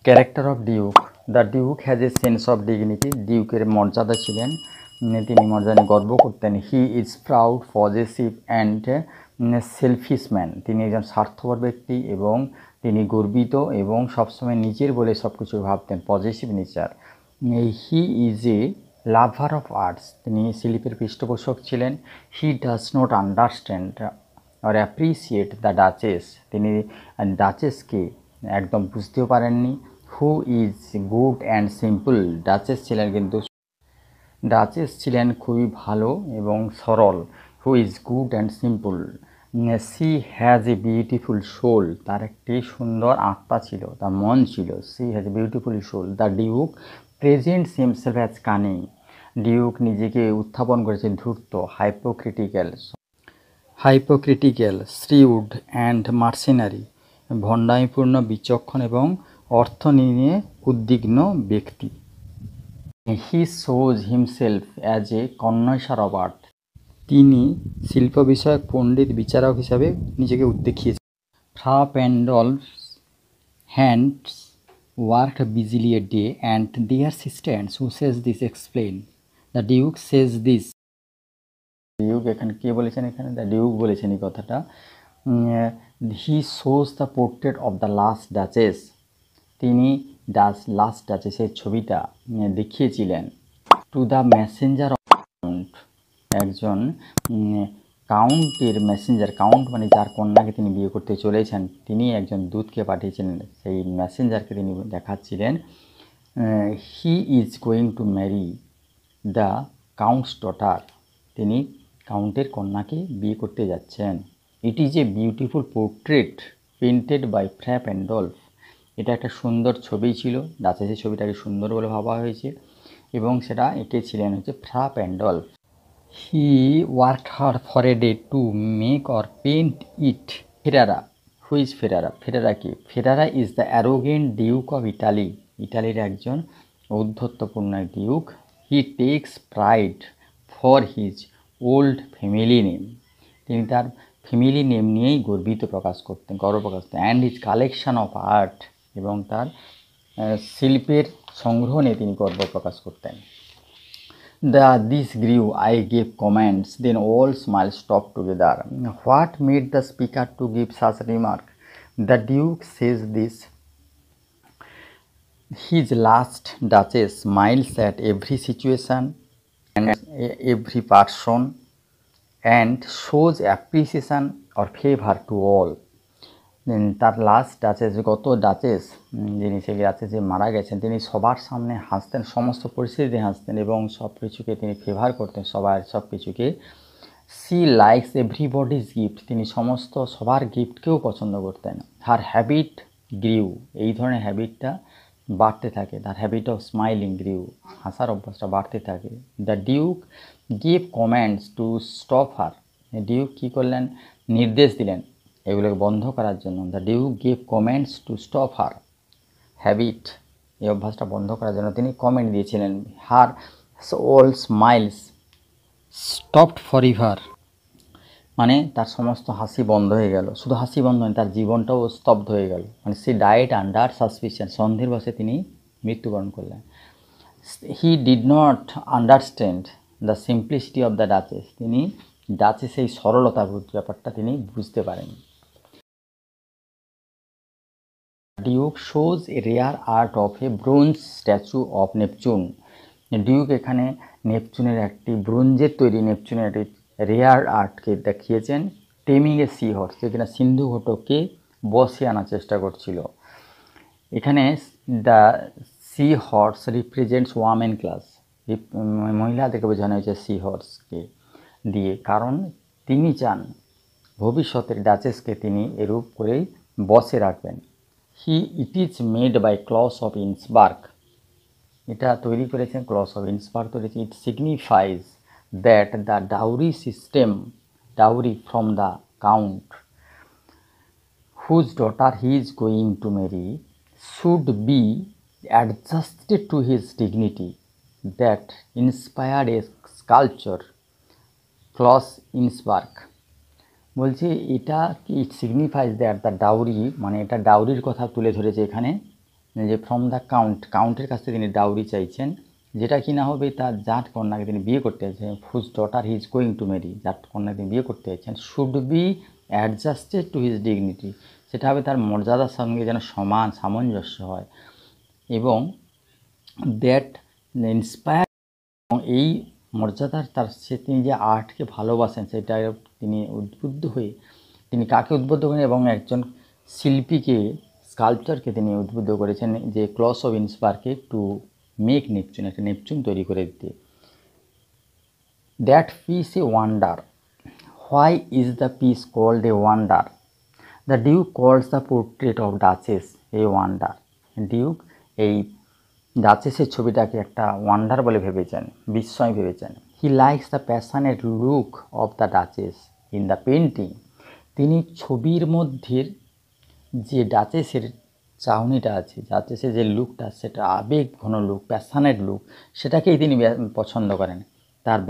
Character of duke. The duke has a sense of dignity. ডিউকের মর্যাদা ছিলেন, তিনি মর্যাদা গর্ব করতেন। He is proud, possessive and selfish man. তিনি একজন স্বার্থপর ব্যক্তি এবং তিনি গর্বিত এবং সবসময় নিজের বলে সব কিছু ভাবতেন, possessive nature. He is a lover of arts. তিনি শিল্পের পৃষ্ঠপোষক ছিলেন। He does not understand or appreciate the duchess. তিনি ডাচেসকে একদম বুঝতেও পারেননি। Who is good and simple. Duchess ছিলেন খুবই ভালো এবং সরল। Who is good and simple. She has a beautiful soul. তার একটি সুন্দর আত্মা ছিল, তার মন ছিল। She has a beautiful soul. The duke presents himself as cunning. Duke নিজেকে উত্থাপন করেছেন ধূর্ত, হাইপোক্রিটিক্যাল, শ্রিউড অ্যান্ড মার্সেনারি। ভণ্ডামিপূর্ণ, বিচক্ষণ এবং অর্থ নিয়ে উদ্বিগ্ন ব্যক্তি। He shows himself as a connoisseur of art. তিনি শিল্প বিষয়ক পণ্ডিত বিচারক হিসাবে নিজেকে দেখিয়েছেন। Fra Pandolf's hands worked busily a day and the assistants who says this explain. The duke says this. Duke এখানে কে বলেছেন? এখানে দ্য ডিউক বলেছেন এই কথাটা। He shows the portrait of the last duchess. তিনি লাস্ট ডাচেসের ছবিটা দেখিয়েছিলেন। To the messenger of count. একজন কাউন্টের মেসেঞ্জার, কাউন্ট মানে যার কন্যাকে তিনি বিয়ে করতে চলেছেন, তিনি একজন দূতকে পাঠিয়েছিলেন। সেই মেসেঞ্জারকে তিনি দেখাচ্ছিলেন। He is going to marry the count's daughter. তিনি কাউন্টের কন্যাকে বিয়ে করতে যাচ্ছেন। It is a beautiful portrait painted by Fra Pandolf. এটা একটা সুন্দর ছবি ছিল, ডাচেসের ছবিটাকে সুন্দর বলে ভাবা হয়েছে এবং সেটা এঁকেছিলেন হচ্ছে Fra Pandolf. He worked hard for a day to make or paint it. Ferrara. Who is Ferrara? Ferrara কি? Ferrara is the arrogant duke of Italy. ইটালির একজন ঔদ্ধত্যপূর্ণ duke. He takes pride for his old family name. তিনি তার family name নিয়েই গর্ব প্রকাশ করতেন। And his collection of art, এবং তার শিল্পের সংগ্রহ নিয়ে তিনি গর্ব প্রকাশ করতেন। This grew, I gave comments, then all smiles stopped together. What made the speaker to give such remark? The Duke says this. His last duchess smiles at every situation and every person and shows appreciation or favor to all. তার last duchess, গত duchess যিনি, সেই ডাচেসে মারা গেছেন, তিনি সবার সামনে হাসতেন, সমস্ত পরিস্থিতিতে হাসতেন এবং সব কিছুকে তিনি ফেভার করতেন, সব কিছুকে। She likes everybody's gift. তিনি সবার গিফটকেও পছন্দ করতেন। হার হ্যাবিট গ্রিউ। এই ধরনের হ্যাবিটটা বাড়তে থাকে। তার হ্যাবিট অফ স্মাইলিং গ্রিউ। হাসার অভ্যাসটা বাড়তে থাকে। The duke give comments to stop her. Duke কী করলেন? নির্দেশ দিলেন এগুলোকে বন্ধ করার জন্য। The duke give comments to stop her habit. এই অভ্যাসটা বন্ধ করার জন্য তিনি কমেন্ট দিয়েছিলেন। Her all smiles stopped forever. মানে তার সমস্ত হাসি বন্ধ হয়ে গেল। শুধু হাসি বন্ধ নয়, তার জীবনটাও স্তব্ধ হয়ে গেল। মানে সি ডায়েড আন্ডার সাসপিশন। সন্দেহের বশে তিনি মৃত্যুবরণ করলেন। He did not understand the simplicity of the duchess. তিনি ডাচেস এই সরলতা ব্যাপারটা তিনি বুঝতে পারেন। Duke shows a rare art of A bronze statue of Neptune. Duke এখানে নেপচুনের একটি ব্রোঞ্জের তৈরি নেপচুনের একটি রেয়ার আর্টকে দেখিয়েছেন। টেমিং এ সি হর্স, যেখানে সিন্ধু ঘটককে বসে আনার চেষ্টা করছিল। এখানে the sea horse represents women class. মহিলাদেরকে বোঝানো হয়েছে সি হর্সকে দিয়ে, কারণ তিনি চান ভবিষ্যতের ডাচেসকে তিনি এরূপ করেই বসে রাখবেন। It is made by Claus of Innsbruck. এটা তৈরি করেছেন ক্লস অফ ইন্সবার্গ তৈরি। It signifies that the dowry from the count whose daughter he is going to marry should be adjusted to his dignity that inspired a sculpture Claus Innsbruck. বলছি এটা কি, it signifies that the dowry, মানে এটা ডাউরির কথা তুলে ধরেছে এখানে, যে ফ্রম দ্য কাউন্টের কাছ থেকে তিনি ডাউরি চাইছেন, যেটা কি না হবে তার যার কন্যাকে তিনি বিয়ে করতে চাইছেন, whose daughter he is going to marry, যার কন্যাকে তিনি বিয়ে করতে চাইছেন, should be adjusted to his dignity, সেটা হবে তার মর্যাদার সঙ্গে যেন সমান সামঞ্জস্য হয়, এবং দ্যাট ইন্সপায়ার, এবং এই মর্যাদার তার তিনি যে আর্টকে ভালোবাসেন সেটা তিনি উদ্বুদ্ধ হয়ে, তিনি কাকে উদ্বুদ্ধ করেন এবং একজন শিল্পীকে, স্কাল্পচারকে তিনি উদ্বুদ্ধ করেছেন যে ক্লস অফ ইন্সপায়ারকে টু মেক নেপচুন, একটা নেপচুন তৈরি করে দিতে। That piece a wonder, why is the piece called a wonder? The duke calls the portrait of duchess a wonder. Duke এই ডাচেসের ছবিটাকে একটা ওয়ান্ডার বলে ভেবেছেন, বিস্ময় ভেবেছেন। He likes the passionate look of the duchess in the painting. তিনি ছবির মধ্যে যে ডাচেসের চাহনিটা আছে, ডাচেসের যে লুকটা, সেটা আবেগ ঘন লুক, প্যাশনেট লুক, সেটাকেই তিনি পছন্দ করেন। তার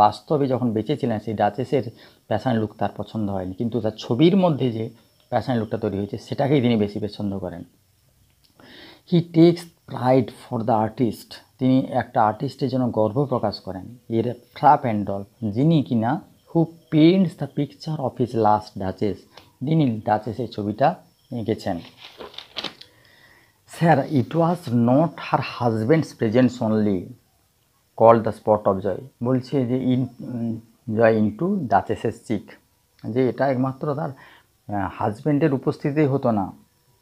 বাস্তবে যখন বেঁচে ছিলেন সেই ডাচেসের প্যাশনেট লুক তার পছন্দ হয়নি, কিন্তু তার ছবির মধ্যে যে প্যাশনেট লুকটা তৈরি হয়েছে সেটাকেই তিনি বেশি পছন্দ করেন। হি takes pride for the artist. তিনি একটা আর্টিস্টের জন্য গর্ব প্রকাশ করেন। এর ফ্রা প্যান্ডল, যিনি কিনা who paints the picture of his last duchess, যিনি ডাচেসের ছবিটা এঁকেছেন। Sir, it was not her husband's presence only called the spot of joy. বলছে যে জয় ইন্টু ডাচেসের চিক, যে এটা একমাত্র তার হাজব্যান্ডের উপস্থিতিতেই হতো না,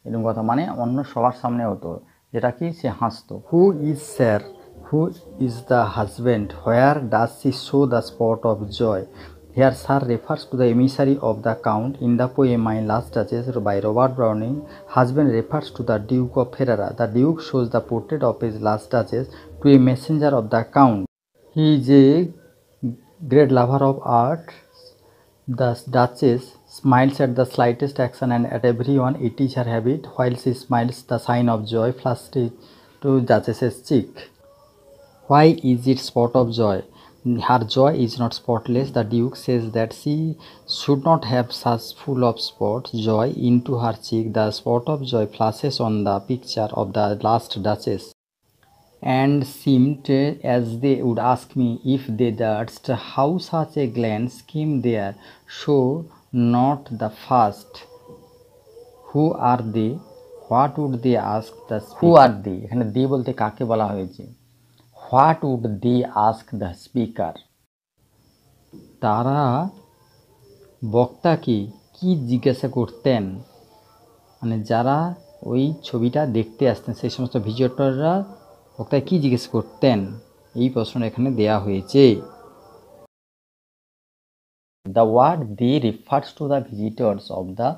এরকম কথা, মানে অন্য সবার সামনে হতো, যেটা কি সে হাসতো। Who is sir, who is the husband, where does she show the spot of joy? Here sir refers to the emissary of the count in the poem My Last Duchess by Robert Browning. Husband refers to the Duke of Ferrara. The Duke shows the portrait of his last Duchess to a messenger of the count. He is a great lover of art. The Duchess smiles at the slightest action and at everyone. It is her habit. While she smiles, the sign of joy flashes to Duchess's cheek. Why is it spot of joy? Her joy is not spotless. The Duke says that she should not have such full of spots. Joy into her cheek. The spot of joy flashes on the picture of the last Duchess, and seemed as they would ask me if they durst how such a glance came there. Show not the first. Who are they? What would they ask the speaker? Who are they? এখানে they বলতে কাকে বলা হয়েছে? What would they ask the speaker? তারা বক্তাকে কি জিজ্ঞাসা করতেন, মানে যারা ওই ছবিটা দেখতে আসতেন সেই সমস্ত ভিজিটররা বক্তাকে কি জিজ্ঞেস করতেন, এই প্রশ্নটা এখানে দেয়া হয়েছে। The word they refers to the visitors of the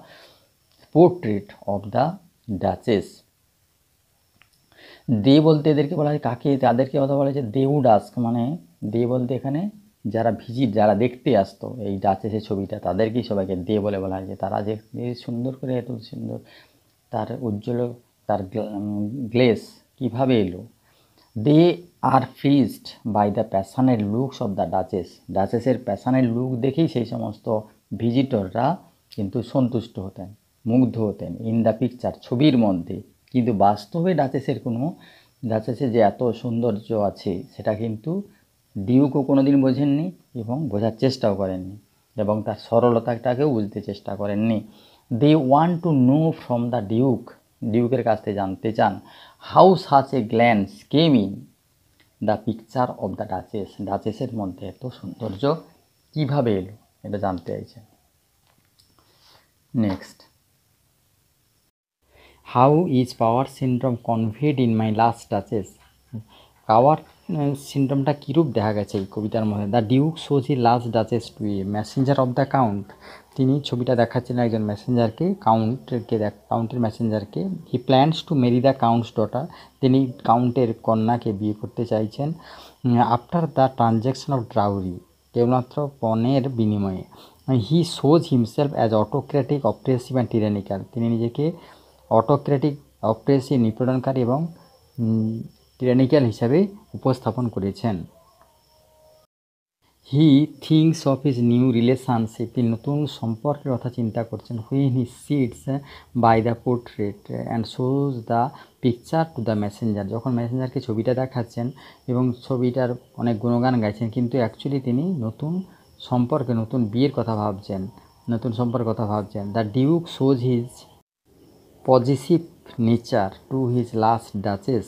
portrait of the Duchess. দে বলতে এদেরকে বলা হয় কাকে, তাদেরকে কথা বলা হয়েছে দে উড আস্ক, মানে দে বলতে এখানে যারা যারা দেখতে আসতো এই ডাচেসের ছবিটা, তাদেরকেই সবাইকে দে বলে বলা হয়েছে। তারা যে সুন্দর করে, এত সুন্দর তার উজ্জ্বল, তার গ্লেস কীভাবে এলো। They are freezed by the passionate looks of the duchess. ডাচেসের প্যাশনেট লুক দেখেই সেই সমস্ত ভিজিটররা কিন্তু সন্তুষ্ট হতেন, মুগ্ধ হতেন। ইন দ্য পিকচার, ছবির মধ্যে, কিন্তু বাস্তবে ডাচেসের যে এত সৌন্দর্য আছে সেটা কিন্তু ডিউকও কোনো দিন বোঝেননি এবং বোঝার চেষ্টাও করেননি, এবং তার সরলতাটাকেও বুঝতে চেষ্টা করেননি। They want to know from the ডিউকের কাছ থেকে জানতে চান how such a glance came in the picture of the ডাচেসের মধ্যে এত সৌন্দর্য কীভাবে এলো, এটা জানতে চাইছেন। Next, how is power syndrome conveyed in my last duchess? Power সিনড্রোমটা কীরূপ দেখা গেছে এই কবিতার মধ্যে। The duke shows he last duchess to a messenger of the count. তিনি ছবিটা দেখাচ্ছেন একজন মেসেঞ্জারকে, কাউন্টের মেসেঞ্জারকে। He plans to marry the count's daughter. তিনি কাউন্টের কন্যাকে বিয়ে করতে চাইছেন। After the transaction of dowry, কেবলমাত্র পণের বিনিময়ে। He shows himself as autocratic, oppressive and tyrannical. তিনি নিজেকে অটোক্রেটিক, অপ্রেসিভ, নিপীড়নকারী এবং টিরানিক্যাল হিসাবে উপস্থাপন করেছেন। He thinks of his new relationship, তিনি নতুন সম্পর্কের কথা চিন্তা করছেন। When he sits by the portrait and shows the picture to the messenger, যখন মেসেঞ্জারকে ছবিটা দেখাচ্ছেন এবং ছবিটার অনেক গুণগান গাইছেন, কিন্তু অ্যাকচুয়ালি তিনি নতুন সম্পর্কে, নতুন বিয়ের কথা ভাবছেন, নতুন সম্পর্কের কথা ভাবছেন। The duke shows his positive nature to his last duchess,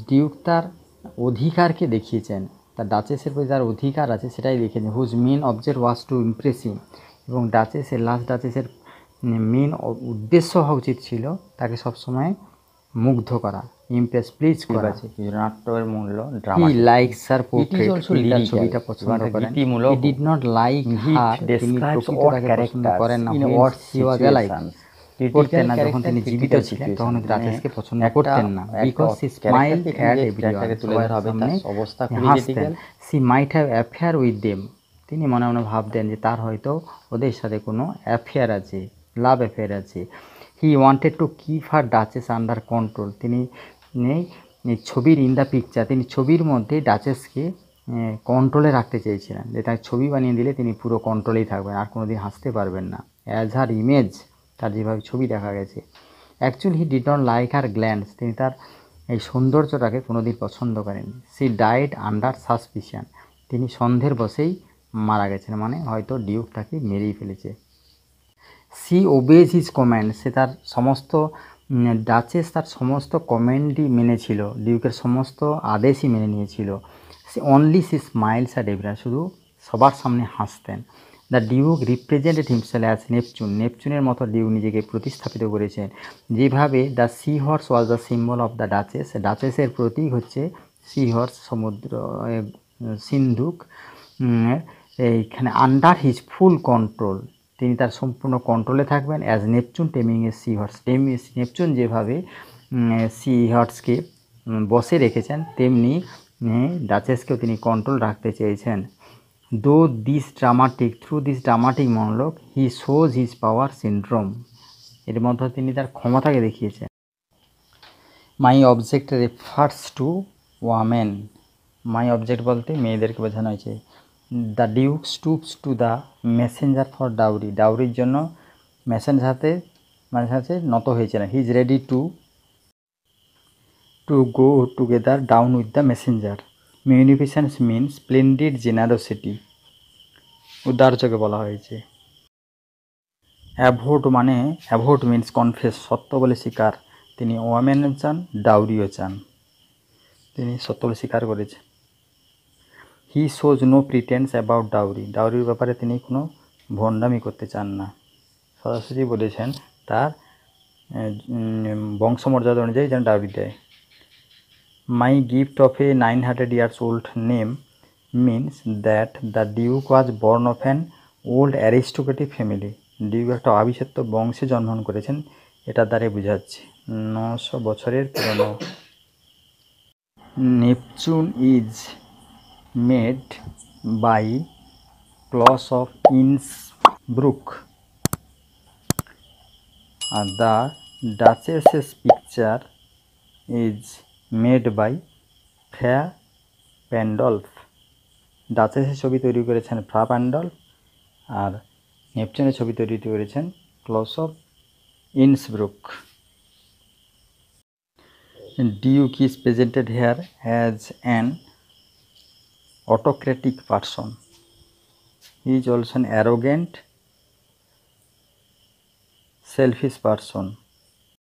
Duke তার অধিকারকে দেখিয়েছেন, তার ডাচেসের প্রতি তার অধিকার আছে সেটাই দেখিয়েছেন। Whose main object was to impress him, এবং ডাচেসের লাস্ট ডাচেসের মেন উদ্দেশ্য হওয়া উচিত ছিল তাকে সবসময় মুগ্ধ করা, ইমপ্রেস, প্লিজ করা। নাট্যের মূল্য হি লাইকস হার পোর্ট্রেট, তিনি তার ছবিটা পছন্দ করেন। He did not like her, তিনি প্রকৃত তাকে পছন্দ করেন না। হি ওয়াজ অ্যালাইভ, করতেন না যখন তিনি জীবিত ছিলেন, তখন ডাচেসকে পছন্দ করতেন না। Because he smiled at everyone, সবার সামনে হাসতেন। She might have affair with them, তিনি মনে মনে ভাবতেন যে তার হয়তো ওদের সাথে কোনো অ্যাফেয়ার আছে, লাভ অ্যাফেয়ার আছে। He wanted to keep her duchess under control, তিনি ছবির ইন দ্য পিকচার, তিনি ছবির মধ্যে ডাচেসকে কন্ট্রোলে রাখতে চেয়েছিলেন, যে তার ছবি বানিয়ে দিলে তিনি পুরো কন্ট্রোলেই থাকবেন, আর কোনো দিন হাসতে পারবেন না। অ্যাজ হার ইমেজ, তার যেভাবে ছবি দেখা গেছে। Actually he did not like her glance, তিনি তার এই সৌন্দর্যটাকে কোনো দিন পছন্দ করেননি। সি ডাইড আন্ডার সাসপিশন, তিনি সন্দেহের বসেই মারা গেছেন, মানে হয়তো ডিউক তাকে মেরেই ফেলেছে। সি ওবেজ হিজ কমেন্ড, সে তার সমস্ত ডাচেস তার সমস্ত কমেন্টই মেনেছিল, ডিউকের সমস্ত আদেশই মেনে নিয়েছিল। সে only she smiles at everyone, শুধু সবার সামনে হাসতেন। The duke represented himself as Neptune, নেপচুনের মতো ডিউক নিজেকে প্রতিস্থাপিত করেছেন। যেভাবে the sea horse was the symbol of the duchess, ডাচেসের প্রতীক হচ্ছে সি হর্স, সমুদ্র সিন্ধুক। এইখানে আন্ডার হিজ ফুল কন্ট্রোল, তিনি তার সম্পূর্ণ কন্ট্রোলে থাকবেন। As Neptune taming a sea horse, Neptune যেভাবে সি হর্সকে বসে রেখেছেন, তেমনি ডাচেসকেও তিনি কন্ট্রোল রাখতে চেয়েছেন। Though this dramatic, through this dramatic monologue he shows his power syndrome, এর মধ্যে তিনি তার ক্ষমতাকে দেখিয়েছেন। My object refers to women, my object বলতে মেয়েদেরকে বোঝানো হয়েছে। The duke stoops to the messenger for dowry, ডাউরির জন্য মেসেঞ্জার হাতে মাঝে মাঝে নত হয়েছিলেন। He is ready to go together down with the messenger. Munificence mean splendid generosity, উদারচকে বলা হয়েছে। অ্যাভোট মানে, অ্যাভোট মিনস কনফেস, সত্য বলে স্বীকার। তিনি ওয়ামেনও চান, ডাউরিও চান, তিনি সত্য বলে স্বীকার করেছেন। He shows no pretence about dowry, ডাউরির ব্যাপারে তিনি কোনো ভণ্ডামি করতে চান না, সরাসরি বলেছেন তার বংশমর্যাদা অনুযায়ী যেন ডাউরি দেয়। মাই gift of A 900 years old name means that the Duke was born of an old aristocratic family, Duke একটা অভিজাত বংশে জন্মগ্রহণ করেছেন, এটা দ্বারাই বোঝাচ্ছে 900 বছরের পুরনো। Neptune is made by Claus of Innsbruck, আর the duchess's picture is made by Fra Pandolf, ডাচেসের ছবি তৈরি করেছেন ফ্রা প্যান্ডলফ, আর নেপচুনের ছবি তৈরি করেছেন Claus of Innsbruck. Duke is presented here as an autocratic person. He is also an arrogant, selfish person.